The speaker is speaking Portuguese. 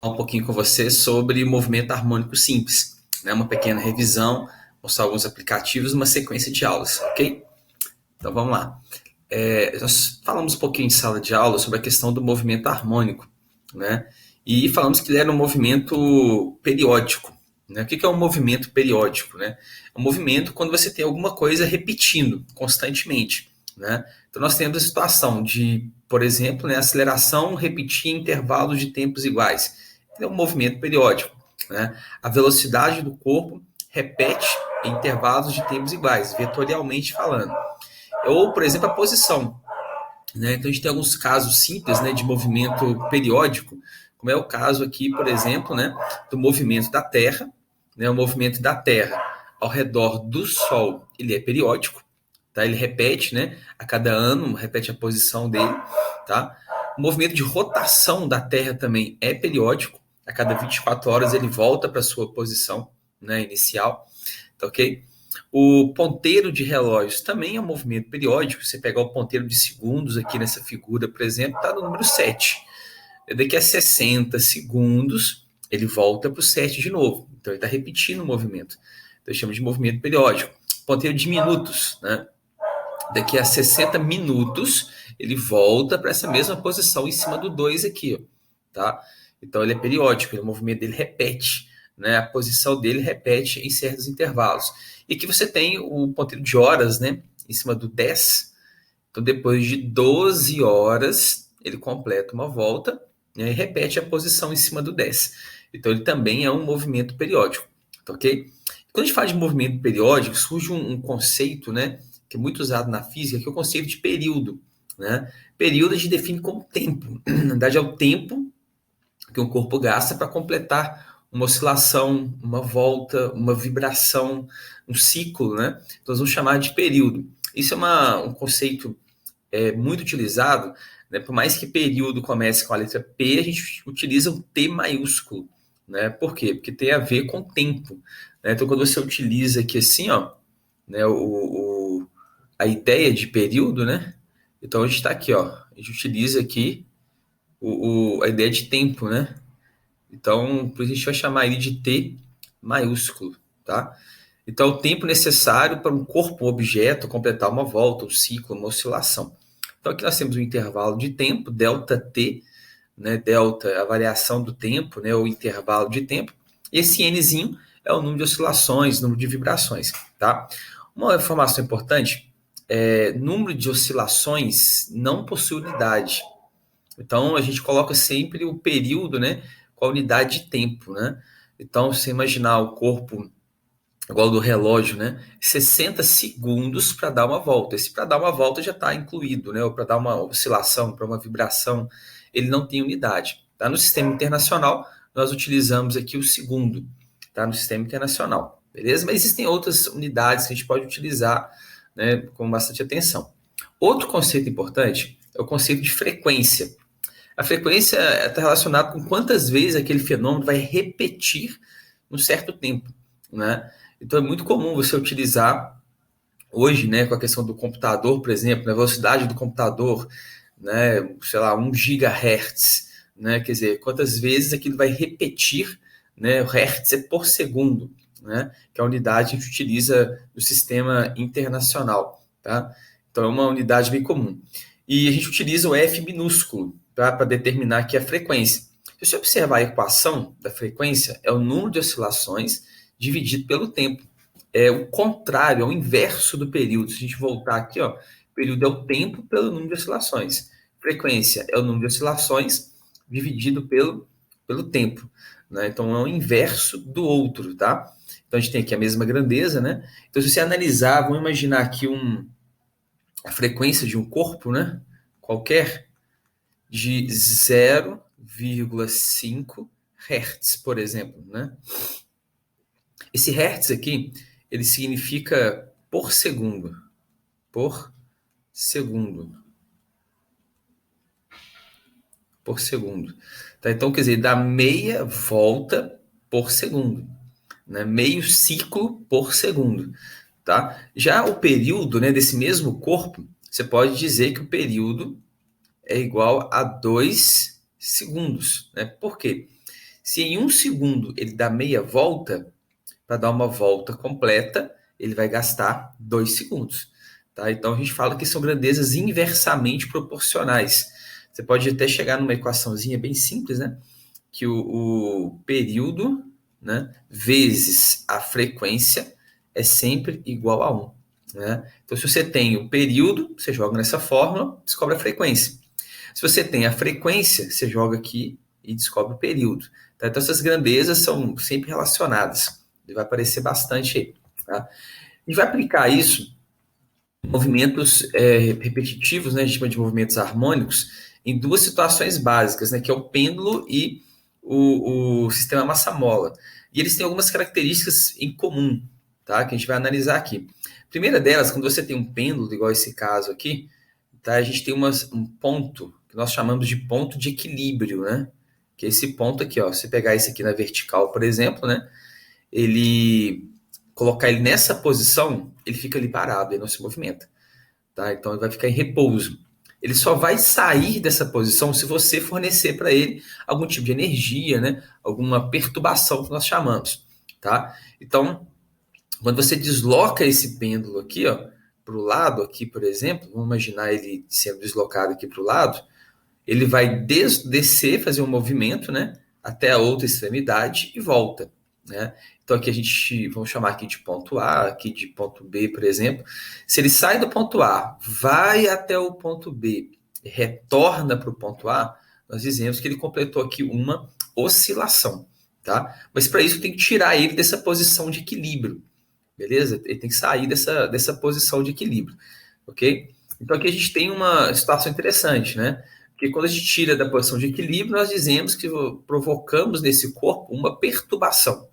um pouquinho com você sobre movimento harmônico simples, né? Uma pequena revisão, mostrar alguns aplicativos, uma sequência de aulas, ok? Então vamos lá. Nós falamos um pouquinho em sala de aula sobre a questão do movimento harmônico, né? E falamos que ele era um movimento periódico, né? O que é um movimento periódico, né? É um movimento quando você tem alguma coisa repetindo constantemente, né? Então nós temos a situação de, por exemplo, né, aceleração repetir em intervalos de tempos iguais. É um movimento periódico, né? A velocidade do corpo repete em intervalos de tempos iguais, vetorialmente falando. Ou, por exemplo, a posição, né? Então a gente tem alguns casos simples, né, de movimento periódico, como é o caso aqui, por exemplo, né, do movimento da Terra, né? O movimento da Terra ao redor do Sol, ele é periódico, tá? Ele repete, né, a cada ano, repete a posição dele, tá? O movimento de rotação da Terra também é periódico, a cada 24 horas ele volta para sua posição, né, inicial, tá ok? O ponteiro de relógios também é um movimento periódico. Você pegar o ponteiro de segundos aqui nessa figura, por exemplo, está no número 7. Daqui a 60 segundos, ele volta para o 7 de novo. Então, ele está repetindo o movimento. Então, chama de movimento periódico. Ponteiro de minutos, né? Daqui a 60 minutos, ele volta para essa mesma posição em cima do 2 aqui, ó, tá? Então, ele é periódico, o movimento dele repete, né? A posição dele repete em certos intervalos. E aqui você tem o ponteiro de horas, né? Em cima do 10. Então, depois de 12 horas, ele completa uma volta, né, e repete a posição em cima do 10. Então, ele também é um movimento periódico, tá ok? Quando a gente fala de movimento periódico, surge um conceito, né, que é muito usado na física, que é o conceito de período, né? Período a gente define como tempo. Na verdade, é o tempo que o corpo gasta para completar uma oscilação, uma volta, uma vibração, um ciclo, né? Então, nós vamos chamar de período. Isso é um conceito muito utilizado, né? Por mais que período comece com a letra P, a gente utiliza um T maiúsculo, né? Por quê? Porque tem a ver com tempo, né? Então, quando você utiliza aqui assim, ó, né, a ideia de período, né? Então, a gente está aqui, ó, a gente utiliza aqui a ideia de tempo, né? Então, por isso a gente vai chamar ele de T maiúsculo, tá? Então, o tempo necessário para um corpo, um objeto, completar uma volta, um ciclo, uma oscilação. Então, aqui nós temos um intervalo de tempo, ΔT, né? Delta é a variação do tempo, né? O intervalo de tempo. Esse Nzinho é o número de oscilações, número de vibrações, tá? Uma informação importante, número de oscilações não possui unidade. Então, a gente coloca sempre o período, né, com a unidade de tempo, né? Então, se você imaginar o corpo igual do relógio, né? 60 segundos para dar uma volta. Esse para dar uma volta já está incluído, né? Ou para dar uma oscilação, para uma vibração, ele não tem unidade. Tá? No sistema internacional, nós utilizamos aqui o segundo, tá? No sistema internacional, beleza? Mas existem outras unidades que a gente pode utilizar, né, com bastante atenção. Outro conceito importante é o conceito de frequência. A frequência está relacionada com quantas vezes aquele fenômeno vai repetir um certo tempo, né? Então é muito comum você utilizar hoje, né, com a questão do computador, por exemplo, a velocidade do computador, né, sei lá, 1 GHz, né? Quer dizer, quantas vezes aquilo vai repetir, né? O hertz é por segundo, né? Que é a unidade que a gente utiliza no sistema internacional, tá? Então é uma unidade bem comum. E a gente utiliza o F minúsculo, tá? Para determinar aqui a frequência. Se você observar a equação da frequência, é o número de oscilações dividido pelo tempo. É o contrário, é o inverso do período. Se a gente voltar aqui, ó, período é o tempo pelo número de oscilações. Frequência é o número de oscilações dividido pelo tempo, né? Então é o inverso do outro, tá? Então a gente tem aqui a mesma grandeza, né? Então se você analisar, vamos imaginar aqui a frequência de um corpo, né? Qualquer, de 0,5 Hz, por exemplo, né? Esse Hertz aqui, ele significa por segundo. Por segundo. Por segundo. Tá? Então, quer dizer, dá meia volta por segundo. Né? Meio ciclo por segundo. Tá? Já o período, né, desse mesmo corpo, você pode dizer que o período é igual a 2 segundos. Né? Por quê? Se em 1 segundo ele dá meia volta, para dar uma volta completa, ele vai gastar 2 segundos. Tá? Então a gente fala que são grandezas inversamente proporcionais. Você pode até chegar numa equaçãozinha bem simples, né? Que o período, né, vezes a frequência é sempre igual a 1. Né? Então, se você tem o período, você joga nessa fórmula, descobre a frequência. Se você tem a frequência, você joga aqui e descobre o período. Tá? Então, essas grandezas são sempre relacionadas. Ele vai aparecer bastante aí. Tá? A gente vai aplicar isso em movimentos repetitivos, né? A gente chama de movimentos harmônicos, em duas situações básicas, né? Que é o pêndulo e o sistema massa-mola. E eles têm algumas características em comum, tá? Que a gente vai analisar aqui. A primeira delas, quando você tem um pêndulo, igual esse caso aqui, tá? A gente tem um ponto que nós chamamos de ponto de equilíbrio, né? Que é esse ponto aqui, ó. Se você pegar esse aqui na vertical, por exemplo, né? Colocar ele nessa posição, ele fica ali parado, ele não se movimenta. Tá? Então ele vai ficar em repouso. Ele só vai sair dessa posição se você fornecer para ele algum tipo de energia, né? Alguma perturbação que nós chamamos. Tá? Então, quando você desloca esse pêndulo aqui, para o lado, aqui, por exemplo, vamos imaginar ele sendo deslocado aqui para o lado, ele vai descer, fazer um movimento, né? Até a outra extremidade e volta. Né? Então aqui a gente, vamos chamar aqui de ponto A, aqui de ponto B, por exemplo. Se ele sai do ponto A, vai até o ponto B, retorna para o ponto A, nós dizemos que ele completou aqui uma oscilação. Tá? Mas para isso tem que tirar ele dessa posição de equilíbrio. Beleza? Ele tem que sair dessa posição de equilíbrio. Ok? Então aqui a gente tem uma situação interessante, né? Porque quando a gente tira da posição de equilíbrio, nós dizemos que provocamos nesse corpo uma perturbação.